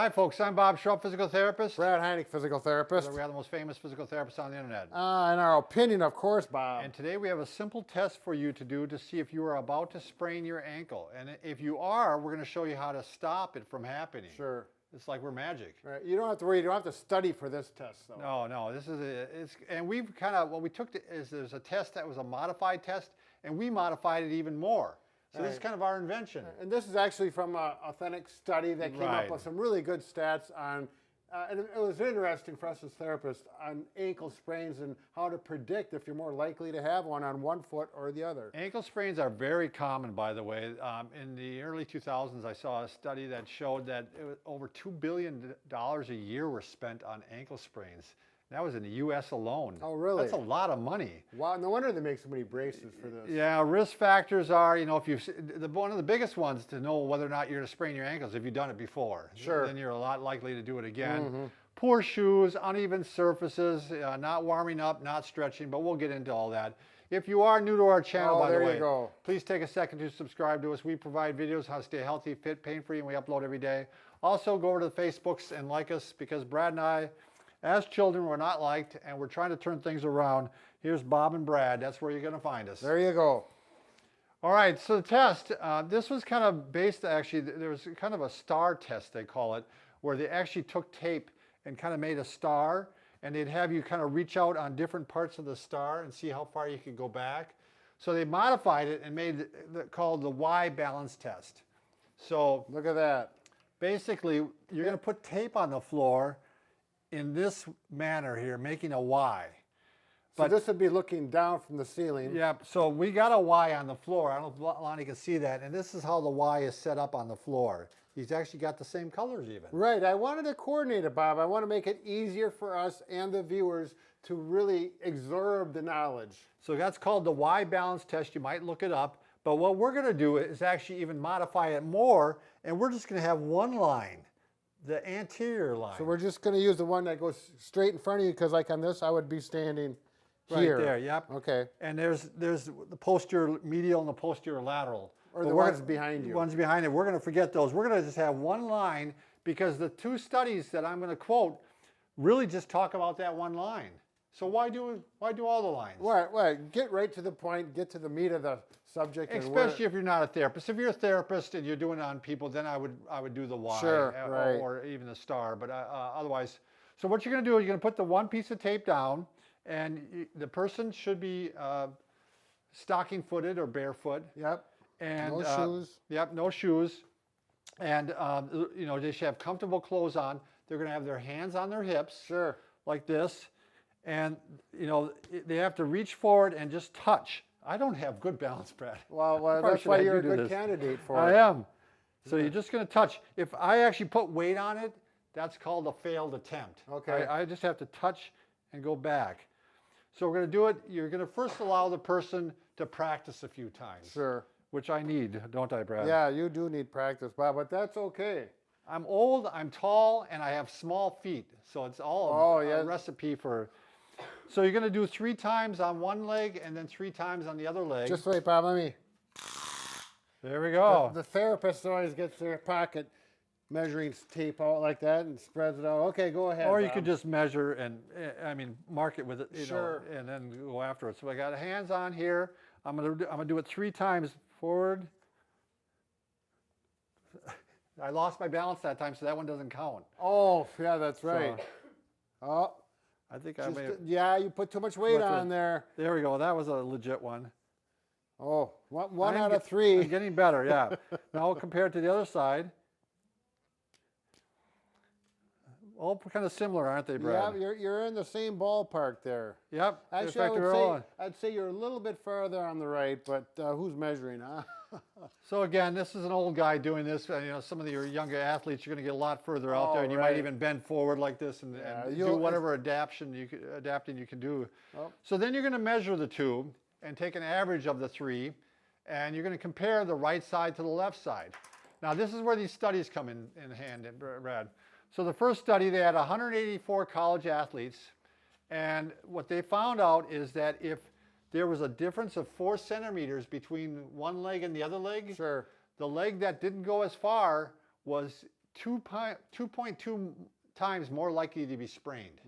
Hi, folks. I'm Bob Schrupp, physical therapist. Brad Heineck, physical therapist. We are the most famous physical therapists on the internet. In our opinion, of course, Bob. And today we have a simple test for you to do to see if you are about to sprain your ankle. And if you are, we're going to show you how to stop it from happening. Sure. It's like we're magic. Right. You don't have to worry. You don't have to study for this test, though. No. This is and we've kind of what we took is there's a test that was a modified test, and we modified it even more. So this is kind of our invention. And this is actually from an authentic study that came up with some really good stats on, and it was interesting for us as therapists, on ankle sprains and how to predict if you're more likely to have one on one foot or the other. Ankle sprains are very common, by the way. In the early 2000s, I saw a study that showed that over $2 billion a year were spent on ankle sprains. That was in the U.S. alone. Oh, really? That's a lot of money. Wow, no wonder they make so many braces for this. Yeah, risk factors are, if one of the biggest ones to know whether or not you're going to sprain your ankles if you've done it before. Sure. Then you're a lot likely to do it again. Poor shoes, uneven surfaces, not warming up, not stretching, but we'll get into all that. If you are new to our channel, by the way, there you go. Please take a second to subscribe to us. We provide videos how to stay healthy, fit, pain-free, and we upload every day. Also, go over to the Facebooks and like us, because Brad and I, as children, we're not liked, and we're trying to turn things around. Here's Bob and Brad. That's where you're going to find us. There you go. All right, so the test, this was kind of based, actually, there was kind of a star test, they call it, where they actually took tape and kind of made a star, and they'd have you kind of reach out on different parts of the star and see how far you could go back. So they modified it and made it called the Y balance test. So look at that. Basically, you're going to put tape on the floor in this manner here, making a Y. So this would be looking down from the ceiling. Yep, so we got a Y on the floor. I don't know if Lonnie can see that. And this is how the Y is set up on the floor. He's actually got the same colors even. Right, I wanted to coordinate it, Bob. I want to make it easier for us and the viewers to really absorb the knowledge. So that's called the Y balance test. You might look it up. But what we're going to do is actually even modify it more, and we're just going to have one line. The anterior line. So we're just going to use the one that goes straight in front of you, because like on this, I would be standing here. Right there, yep. Okay. And there's the posterior medial and the posterior lateral. Or the ones behind you. Ones behind it. We're going to forget those. We're going to just have one line, because the two studies that I'm going to quote really just talk about that one line. So why do all the lines? Right. Get right to the point. Get to the meat of the subject. Especially if you're not a therapist. If you're a therapist and you're doing it on people, then I would do the Y, or even the star. But otherwise, so what you're going to do is you're going to put the one piece of tape down, and the person should be stocking-footed or barefoot. Yep. And no shoes. Yep, no shoes. And they should have comfortable clothes on. They're going to have their hands on their hips. Sure. Like this. And, they have to reach forward and just touch. I don't have good balance, Brad. Well, that's why you're a good candidate for it. I am. So you're just going to touch. If I actually put weight on it, that's called a failed attempt. Okay. I just have to touch and go back. So we're going to do it. You're going to first allow the person to practice a few times. Sure. Which I need, don't I, Brad? Yeah, you do need practice, Bob, but that's okay. I'm old, I'm tall, and I have small feet. So it's all a recipe for... So you're going to do 3 times on one leg and then 3 times on the other leg. Just wait, Bob, let me... There we go. The therapist always gets their pocket measuring tape out like that and spreads it out. Okay, go ahead, Or you Bob. could just measure and, mark it with it, Sure. and then go after it. So I got hands on here. I'm gonna do it 3 times forward. I lost my balance that time, so that one doesn't count. Oh, yeah, that's right. So, I think I may have... Yeah, you put too much weight on there. There we go. That was a legit one. Oh, one out of 3. I'm getting better, yeah. Now compared to the other side. All kind of similar, aren't they, Brad? Yeah, you're in the same ballpark there. Yep. Actually, I'd say you're a little bit further on the right, but who's measuring, huh? So again, this is an old guy doing this. Some of your younger athletes, you're going to get a lot further out there, and you might even bend forward like this and do whatever adapting you can do. Oh. So then you're going to measure the 2 and take an average of the 3, and you're going to compare the right side to the left side. Now this is where these studies come in hand, Brad. So the first study, they had 184 college athletes, and what they found out is that if there was a difference of 4 centimeters between one leg and the other leg, sure, the leg that didn't go as far was 2.2 times more likely to be sprained.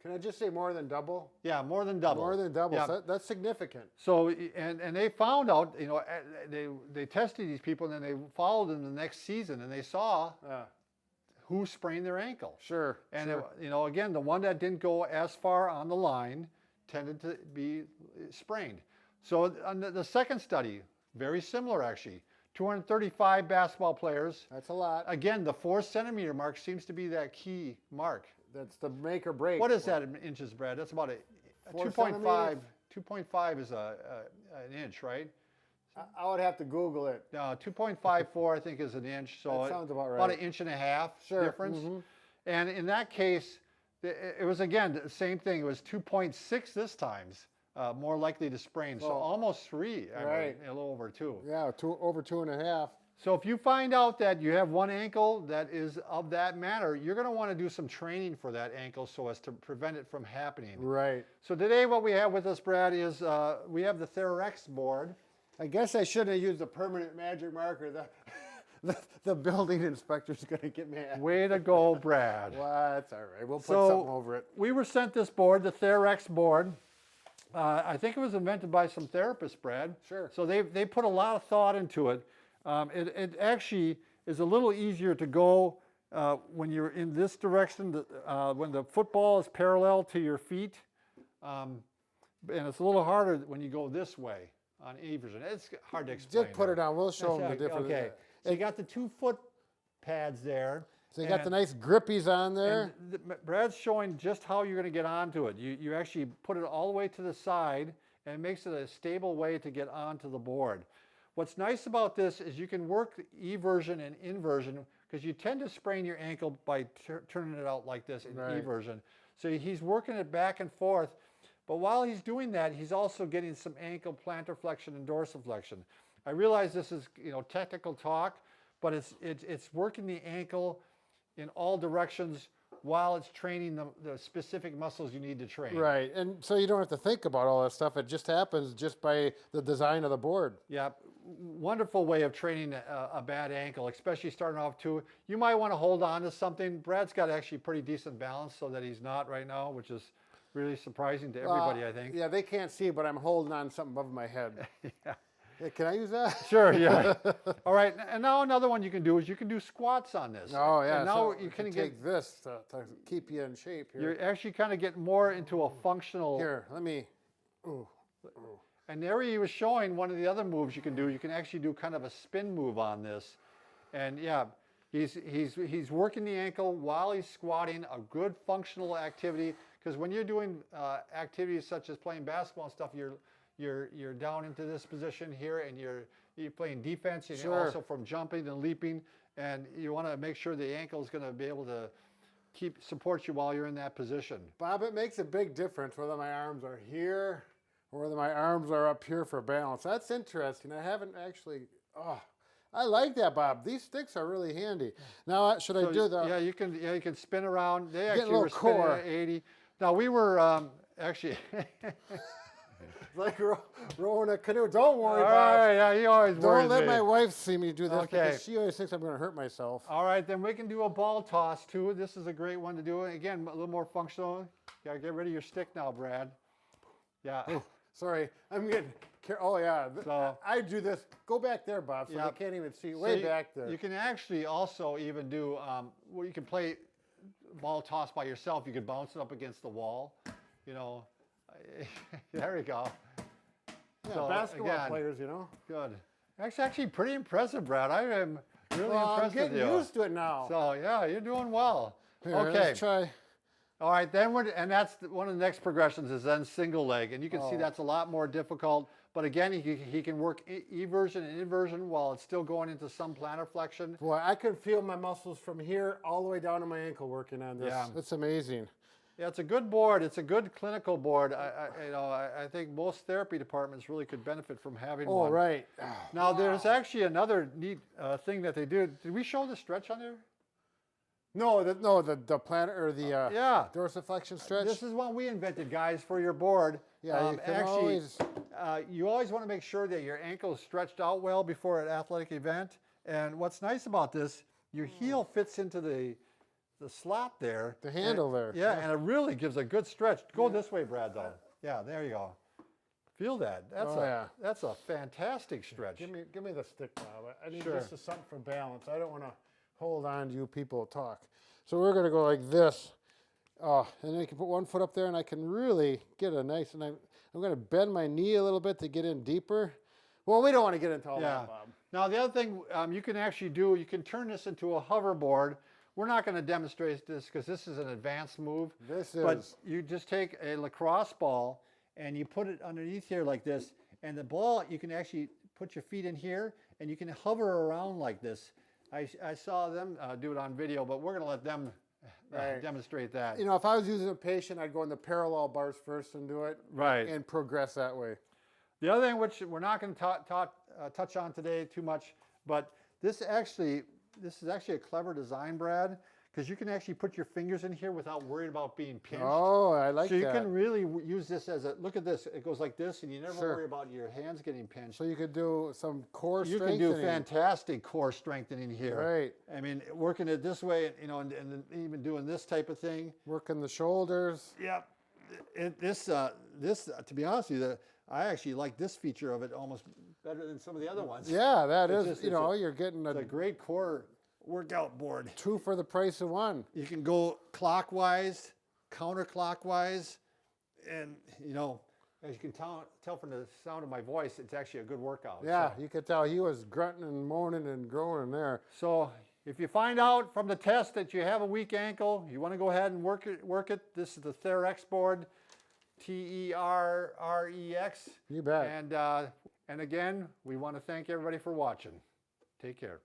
Can I just say more than double? Yeah, more than double. More than double. Yeah. So that's significant. So, and they found out, they tested these people, and then they followed them the next season, and they saw who sprained their ankle. Sure. And sure. again, the one that didn't go as far on the line tended to be sprained. So on the second study, very similar actually. 235 basketball players. That's a lot. Again, the 4 centimeter mark seems to be that key mark. That's the make or break. What is that in inches, Brad? That's about a 2.5. 2.5 is an inch, right? I would have to Google it. 2.54 I think is an inch. So that sounds about right. About an inch and a half difference. Mm-hmm. And in that case, it was again the same thing. It was 2.6 this time. More likely to sprain, so almost 3, right. A little over 2. Yeah, over 2.5. So if you find out that you have one ankle that is of that manner, you're going to want to do some training for that ankle so as to prevent it from happening. Right. So today what we have with us, Brad, is we have the Therex board. I guess I shouldn't have used the permanent magic marker. The building inspector's going to get mad. Way to go, Brad. Well, that's all right. We'll put something over it. We were sent this board, the Therex board. I think it was invented by some therapists, Brad. Sure. So they put a lot of thought into it. It actually is a little easier to go when you're in this direction, when the football is parallel to your feet. And it's a little harder when you go this way on eversion. It's hard to explain. Just put it on. We'll show them the difference. Okay. So you got the 2 foot pads there. So you got the nice grippies on there. Brad's showing just how you're going to get onto it. You actually put it all the way to the side, and it makes it a stable way to get onto the board. What's nice about this is you can work eversion and inversion, because you tend to sprain your ankle by turning it out like this in eversion. So he's working it back and forth, but while he's doing that, he's also getting some ankle plantar flexion and dorsiflexion. I realize this is technical talk, but it's working the ankle in all directions while it's training the specific muscles you need to train. Right, and so you don't have to think about all that stuff. It just happens just by the design of the board. Yeah, wonderful way of training a bad ankle, especially starting off too. You might want to hold on to something. Brad's got actually pretty decent balance so that he's not right now, which is really surprising to everybody, I think. Yeah, they can't see, but I'm holding on to something above my head. Yeah. Yeah, can I use that? Sure, yeah. All right, and now another one you can do is you can do squats on this. Oh, yeah. And now so you can take this to keep you in shape here. You're actually kind of getting more into a functional. Here, let me. Ooh. And there he was showing one of the other moves you can do. You can actually do kind of a spin move on this. And yeah, he's working the ankle while he's squatting, a good functional activity. Because when you're doing activities such as playing basketball and stuff, you're down into this position here, and you're playing defense, and you're also from jumping and leaping, and you want to make sure the ankle is going to be able to support you while you're in that position. Bob, it makes a big difference whether my arms are here or whether my arms are up here for balance. That's interesting. I haven't actually. Oh, I like that, Bob. These sticks are really handy. Now, should I do the? Yeah, you can spin around. They Get actually were spinning at 80. Now we were actually. Like rowing a canoe. Don't worry, Bob. All right, yeah, he always worries Don't let me. my wife see me do this Okay. because she always thinks I'm going to hurt myself. All right, then we can do a ball toss too. This is a great one to do. Again, a little more functional. You gotta get rid of your stick now, Brad. Yeah. Oh, sorry, I'm getting. Oh yeah, So, I do this. Go back there, Bob, so they can't even see. Way back there. You can actually also even do well. You can play ball toss by yourself. You could bounce it up against the wall. There we go. Yeah, So, basketball again, players, Good. That's actually pretty impressive, Brad. I am really impressed I'm getting with you. used to it now. So yeah, you're doing well. Here, Okay. let's try. All right, then and that's one of the next progressions is then single leg, and you can see that's a lot more difficult. But again, he can work eversion and inversion while it's still going into some plantar flexion. Boy, I can feel my muscles from here all the way down to my ankle working on this. Yeah. It's amazing. Yeah, it's a good board. It's a good clinical board. I think most therapy departments really could benefit from having one. Oh, right. Now, there's actually another neat thing that they do. Did we show the stretch on there? No, the plantar or the dorsiflexion stretch. This is one we invented, guys, for your board. Yeah, you can always. You always want to make sure that your ankle is stretched out well before an athletic event. And what's nice about this your heel fits into the slot there. The handle there. Yeah, and it really gives a good stretch. Go this way, Brad, though. Yeah, there you go. Feel that. That's a fantastic stretch. Give me the stick, Bob. I need Sure. this is something for balance. I don't want to hold on to you people talk. So we're going to go like this. And then you can put one foot up there, and I can really get a nice, and I'm going to bend my knee a little bit to get in deeper. Well, we don't want to get into all that, Bob. Now, the other thing you can actually do, you can turn this into a hoverboard. We're not going to demonstrate this because this is an advanced move. But you just take a lacrosse ball, and you put it underneath here like this, and the ball, you can actually put your feet in here, and you can hover around like this. I saw them do it on video, but we're going to let them demonstrate that. You know, if I was using a patient, I'd go in the parallel bars first and do it. Right. And progress that way. The other thing, which we're not going to touch on today too much, but this is actually a clever design, Brad, because you can actually put your fingers in here without worrying about being pinched. Oh, I like that. So you can really use this as a, look at this, it goes like this, and you never worry about your hands getting pinched. So you could do some core strengthening. You can do fantastic core strengthening here. Right. I mean, working it this way, you know, and even doing this type of thing. Working the shoulders. Yep. This, to be honest with you, I actually like this feature of it almost better than some of the other ones. Yeah, that is, you know, you're getting a great core workout board. 2 for the price of 1. You can go clockwise, counterclockwise, and, you know, as you can tell from the sound of my voice, it's actually a good workout. Yeah, so you could tell he was grunting and moaning and groaning there. So if you find out from the test that you have a weak ankle, you want to go ahead and work it. This is the Therex board, T-E-R-R-E-X. You bet. And again, we want to thank everybody for watching. Take care.